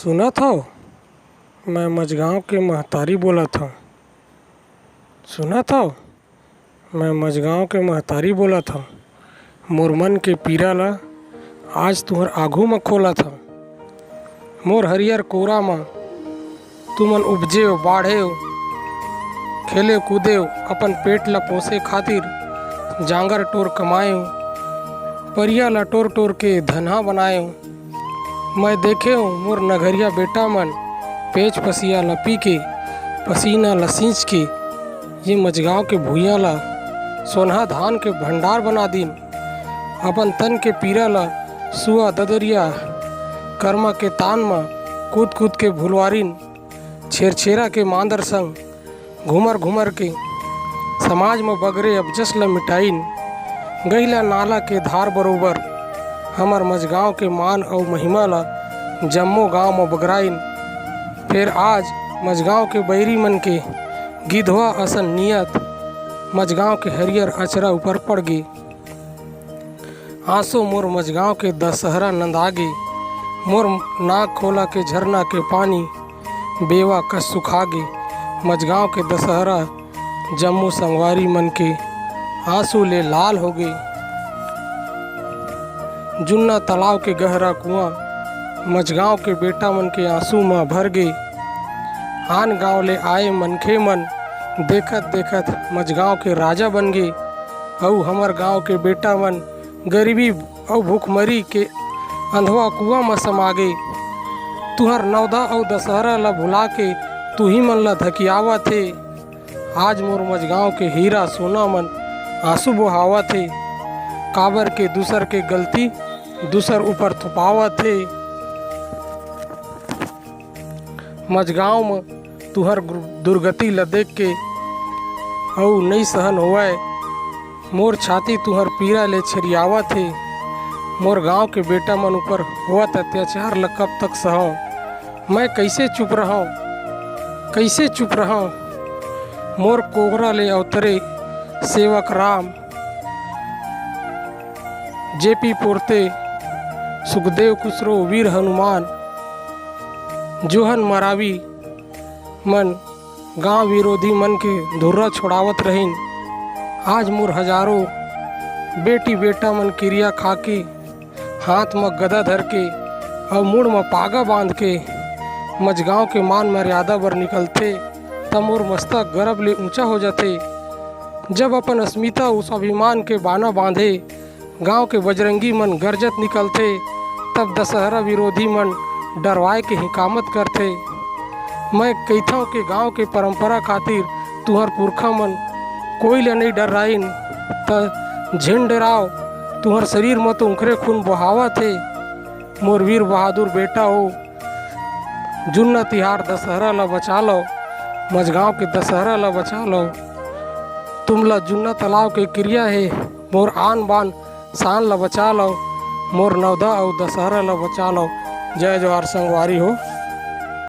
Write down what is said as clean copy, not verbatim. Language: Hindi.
सुना था मैं मझगाँव के महतारी बोला था। सुना था मैं मझगाँव के महतारी बोला था। मोर मन के पीरा ला आज तुहर आघू में खोला था। मोर हरियर कोरा में तुमन उपजेओ बाढ़ेओ खेले कूदेओ अपन पेट ला पोसे खातिर जांगर टोर कमाएओ परिया ला टोर टोर के धनहा बनाएओ। मैं देखे मोर नगरिया बेटा मन पेच पसिया ला पी के पसीना ला सींच के ये मझगाँव के भुइयां ला सोनहा धान के भंडार बना दीन। अपन तन के पीरा ला सुआ ददरिया कर्मा के तान में कूद कूद के भुलवारिन छेरछेरा के मांदर संग घूमर घूमर के समाज में बगरे अबजस ला मिटाइन। गईला नाला के धार बरोबर हमर मझगाँव के मान और महिमा ला जम्मो गांव में बगराइन। फिर आज मझगाँव के बैरी मन के गिधवा असन नियत मझगाँव के हरियर अचरा ऊपर पड़ गई। आंसू मोर मझगाँव के दशहरा नंदागे मोर नाक खोला के झरना के पानी बेवा कस सुखागे। मझगाँव के दशहरा जम्मू संगवारी मन के आंसू ले लाल हो गए। जुन्ना तालाब के गहरा कुआं मझगाँव के बेटा मन के आंसू में भर गए। आन गांव ले आए मनखे मन देखत देखत मझगाँव के राजा बन गए। और हमर गांव के बेटा मन गरीबी और भूखमरी के अंधवा कुआं में समा गए। तुहर नवदा और दशहरा ला भुला के तू ही मन ला धकियावा थे। आज मोर मझगाँव के हीरा सोना मन आंसू बहावा थे। काबर के दूसर के गलती दूसर ऊपर थुपावा थे। मझगाँव में तुहर दुर्गति ला देख के और नहीं सहन होए मोर छाती तुहर पीरा ले छरियावा थे। मोर गांव के बेटा मन ऊपर होत अत्याचार ला कब तक सहूँ। मैं कैसे चुप रहूँ कैसे चुप रहूँ। मोर कोहरा ले अवतरे सेवक राम जेपी पोरते सुखदेव कुसरो वीर हनुमान जोहन मरावी मन गांव विरोधी मन के धुर्रा छोड़ावत रहीन। आज मोर हजारों बेटी बेटा मन क्रिया खाके हाथ में गदा धर के और मुड़ में पागा बांध के मझगाँव के मान मर्यादा बर निकलते तब मोर मस्तक गर्व ले ऊंचा हो जाते। जब अपन अस्मिता उस अभिमान के बाना बांधे गांव के बजरंगी मन गरजत निकलते तब दशहरा विरोधी मन डरवाए के हिकामत करते। मैं कहता के गांव के परंपरा खातिर तुहर पुरखा मन कोई ले नहीं डराइन त झिन डराव तुहर शरीर में तो उखरे खून बहावा थे। मोर वीर बहादुर बेटा हो जुन्ना तिहार दशहरा ला बचा लो। मझगाँव के दशहरा ला बचा लो। तुमला जुन्ना तालाब के क्रिया है मोर आन बान शान ला बचा लो। मोर नवदा और दशहरा ला बचा लो। जय जवाहर संगवारी हो।